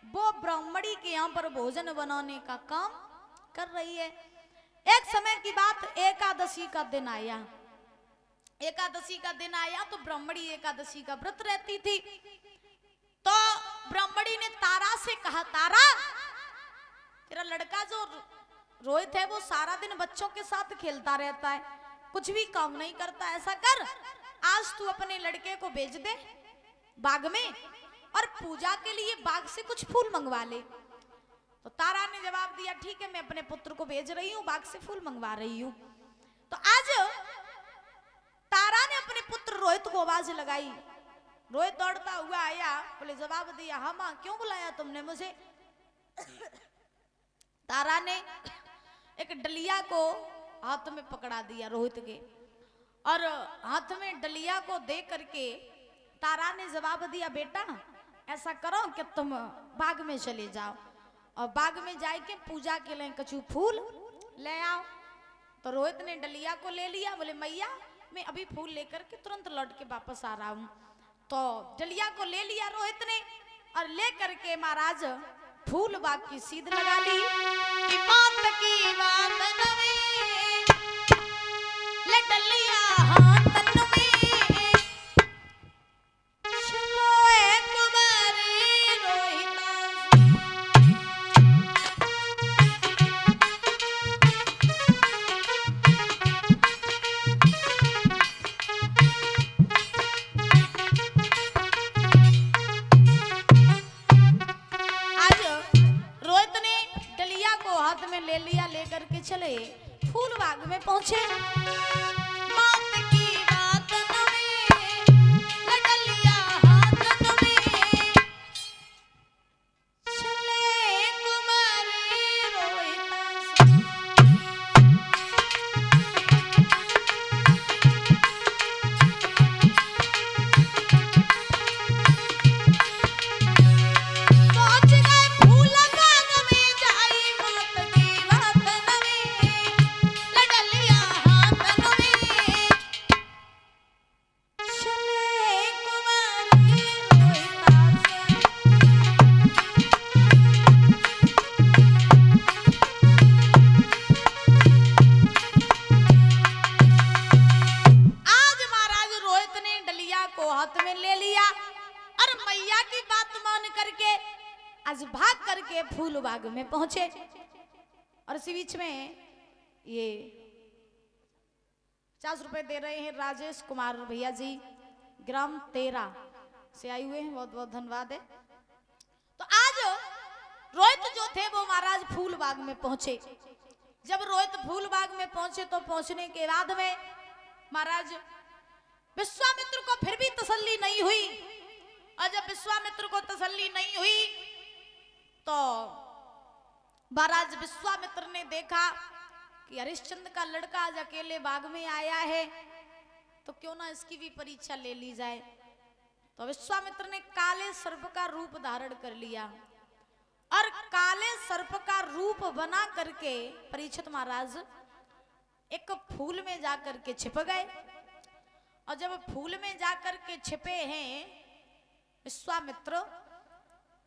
वो ब्राह्मणी के यहाँ पर भोजन बनाने का काम कर रही है। एक समय की बात, एकादशी का दिन आया। एकादशी का दिन आया तो ब्राह्मणी एकादशी का व्रत रहती थी। तो ब्राह्मणी ने तारा से कहा, तारा तेरा लड़का जो रोहित है वो सारा दिन बच्चों के साथ खेलता रहता है, कुछ भी काम नहीं करता। ऐसा कर, आज तू अपने लड़के को भेज दे बाग में और पूजा के लिए बाग से कुछ फूल मंगवा ले। तो तारा ने जवाब दिया, ठीक है मैं अपने पुत्र को भेज रही हूँ, बाग से फूल मंगवा रही हूँ। तो आज तारा ने अपने पुत्र रोहित को आवाज लगाई। रोहित दौड़ता हुआ आया, बोले जवाब दिया, हाँ माँ क्यों बुलाया तुमने मुझे? तारा ने एक डलिया को हाथ में पकड़ा दिया रोहित के, और हाथ में डलिया को दे करके तारा ने जवाब दिया, बेटा ऐसा करो कि तुम बाग में चले जाओ और बाग में जाके पूजा के लिए कछु फूल ले आओ। तो रोहित ने डलिया को ले लिया, बोले मैया मैं अभी फूल लेकर के तुरंत लौट के वापस आ रहा हूँ। तो डलिया को ले लिया रोहित ने और ले करके महाराज फूल बाग की सीध लगा ली। बात की बात नवे ले डलिया हाथ में, चलो एक बारी रोहिता ले लिया, लेकर के चले फूल बाग में पहुंचे। बात की बात नवे डलिया हाथ में, चले कुमारी रोहिता आज भाग करके फूल बाग में पहुंचे। और इसी बीच में ये 50 रुपए दे रहे हैं राजेश कुमार भैया जी, ग्राम 13 से आए हुए हैं, बहुत बहुत धन्यवाद है। तो आज रोहित जो थे वो महाराज फूल बाग में पहुंचे। जब रोहित फूल बाग में पहुंचे तो पहुंचने के बाद में महाराज विश्वामित्र को फिर भी तसल्ली नहीं हुई। और जब विश्वामित्र को तसल्ली नहीं हुई तो महाराज विश्वामित्र ने देखा कि हरिश्चंद्र का लड़का आज अकेले बाग में आया है, तो क्यों ना इसकी भी परीक्षा ले ली जाए। तो विश्वामित्र ने काले सर्प का रूप धारण कर लिया और काले सर्प का रूप बना करके परीक्षित महाराज एक फूल में जाकर के छिप गए। और जब फूल में जाकर के छिपे हैं विश्वामित्र,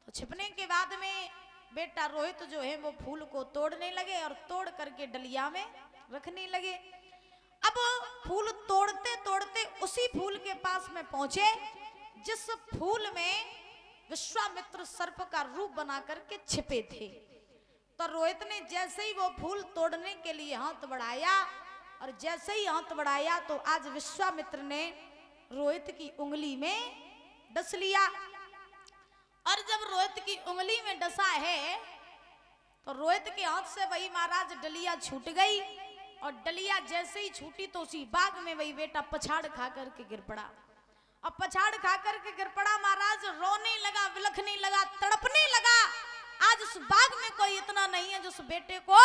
तो छिपने के बाद में बेटा रोहित जो है वो फूल को तोड़ने लगे और तोड़ करके डलिया में रखने लगे। अब फूल तोड़ते तोड़ते उसी फूल के पास में पहुंचे जिस फूल में विश्वामित्र सर्प का रूप बना करके छिपे थे। तो रोहित ने जैसे ही वो फूल तोड़ने के लिए हाथ बढ़ाया और जैसे ही हाथ बढ़ाया तो आज विश्वामित्र ने रोहित की उंगली में डस लिया। और जब रोहित की उंगली में डसा है तो रोहित के हाथ से वही महाराज डलिया छूट गई। और डलिया जैसे ही छूटी तो उसी बाग में वही बेटा पछाड़ खा करके गिर पड़ा। अब पछाड़ खा करके गिर पड़ा, महाराज रोने लगा, विलखने लगा, तड़पने लगा। आज उस बाग में कोई इतना नहीं है जो उस बेटे को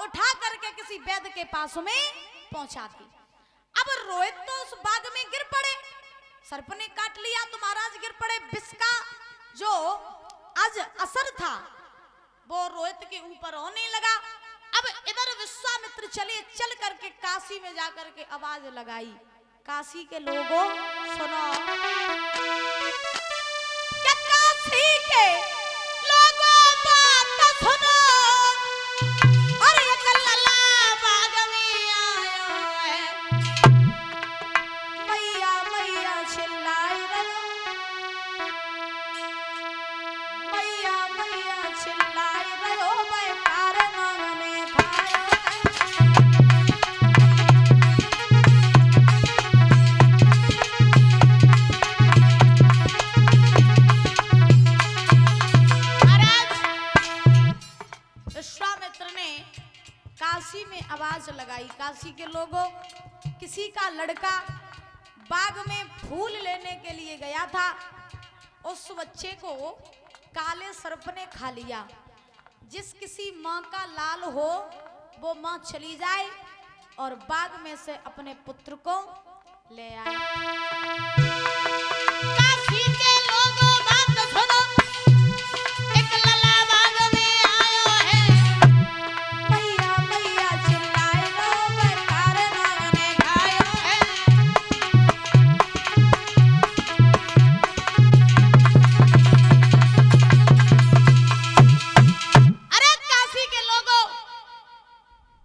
उठा करके किसी वैद्य के पास में पहुंचा दी। अब रोहित तो उस बाग में गिर पड़े, सर्प ने काट लिया तो महाराज गिर पड़े। विष का जो आज असर था वो रोहित के ऊपर होने लगा। अब इधर विश्वामित्र चल करके काशी में जाकर के आवाज लगाई, काशी के लोगों सुनो, क्या काशी के लोग के लोगों, किसी का लड़का बाग में फूल लेने के लिए गया था। उस बच्चे को काले सर्प ने खा लिया। जिस किसी माँ का लाल हो वो माँ चली जाए और बाग में से अपने पुत्र को ले आए। काशी के लोगों बात सुनो, एक लला बाग में आयो है। मैया मैया चिल्लाए लोग, तारे नाग ने खायो है। अरे काशी के लोगों,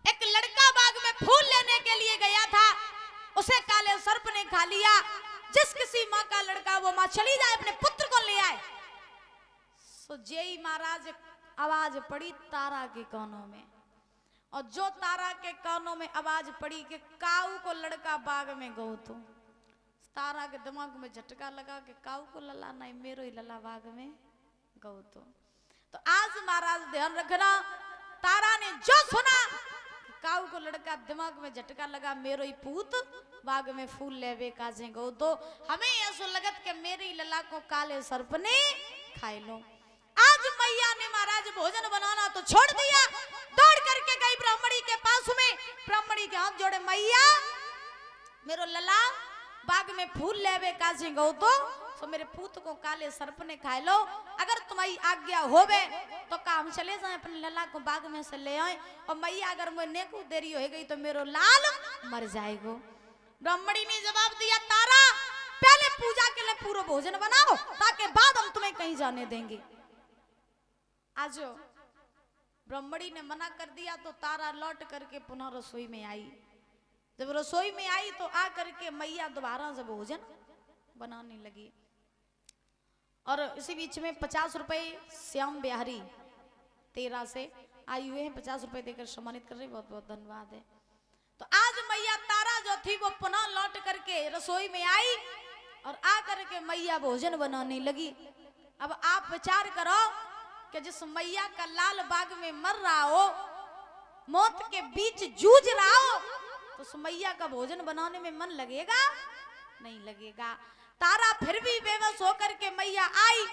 एक लड़का बाग में फूल लेने के लिए गया था, उसे काले सर्प ने खा लिया। जिस किसी माँ का लड़का वो माँ चली जाए, अपने पुत्र को ले आए। सो जेई महाराज आवाज पड़ी तारा के कानों में, और जो तारा के कानों में आवाज पड़ी कि काऊ को लड़का बाग में गो, तो तारा के दिमाग में झटका लगा कि काऊ को लला नहीं, मेरो ही लला बाग में गो। तो आज महाराज ध्यान रखना, तारा ने जो सुना काऊ को लड़का, दिमाग में झटका लगा मेरो ही पूत बाग में फूल लेवे काजे गो, तो हमें ऐसा लगत कि मेरी लला को काले सर्प ने खाए लो। आज मैया ने महाराज भोजन बनाना तो छोड़ दिया, दौड़ करके गई ब्राह्मणी के पास में। ब्राह्मणी के हाथ जोड़े, मैया मेरो लला बाग में फूल लेवे काजे गो, तो मेरे पूत को काले सर्प ने खाए लो। अगर तुम्हारी आज्ञा होवे तो काम चले जाए, अपने लला को बाग में से ले आए, और मैया अगर मुझे नेकू देरी हो गई तो मेरो लाल मर जाएगो। ब्राह्मणी ने जवाब दिया, तारा पहले पूजा के लिए पूरा भोजन बनाओ, ताकि बाद हम तुम्हें कहीं जाने देंगे। आज ब्राह्मणी ने मना कर दिया तो तारा लौट करके पुनः रसोई में आई। जब रसोई में आई तो आ करके मैया दोबारा से भोजन बनाने लगी। और इसी बीच में 50 रुपए श्याम बिहारी 13 से आए हुए हैं, 50 रुपए देकर सम्मानित कर रहे, बहुत बहुत धन्यवाद है। तो आज मैया तारा जो थी वो पुनः लौट करके रसोई में आई और आ करके मैया भोजन बनाने लगी। अब आप विचार करो कि जिस मैया का लाल बाग में मर रहा हो, मौत के बीच जूझ रहा हो, तो उस मैया का भोजन बनाने में मन लगेगा? नहीं लगेगा। तारा फिर भी बेबस होकर के मैया आई,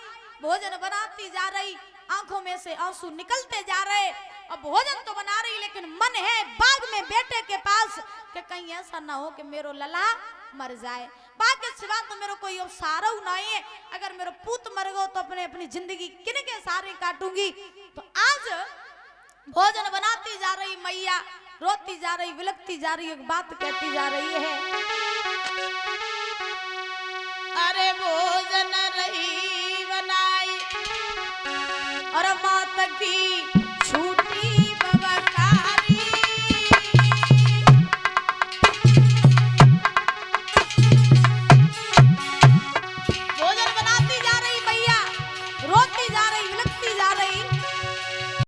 भोजन बनाती जा रही, आंखों में से आंसू निकलते जा रहे। अब भोजन तो बना रही लेकिन मन है बाग में बेटे के पास कि कहीं ऐसा ना हो कि मेरो लला मर जाए। बाग के सिवा तो मेरे कोई अब सहारा नहीं है, अगर मेरा पूत मर गो तो अपनी जिंदगी किन के सहारे काटूंगी। तो आज भोजन बनाती जा रही मैया, रोती जा रही, विलकती जा रही, एक बात कहती जा रही है, अरे भोजन रही बनाई और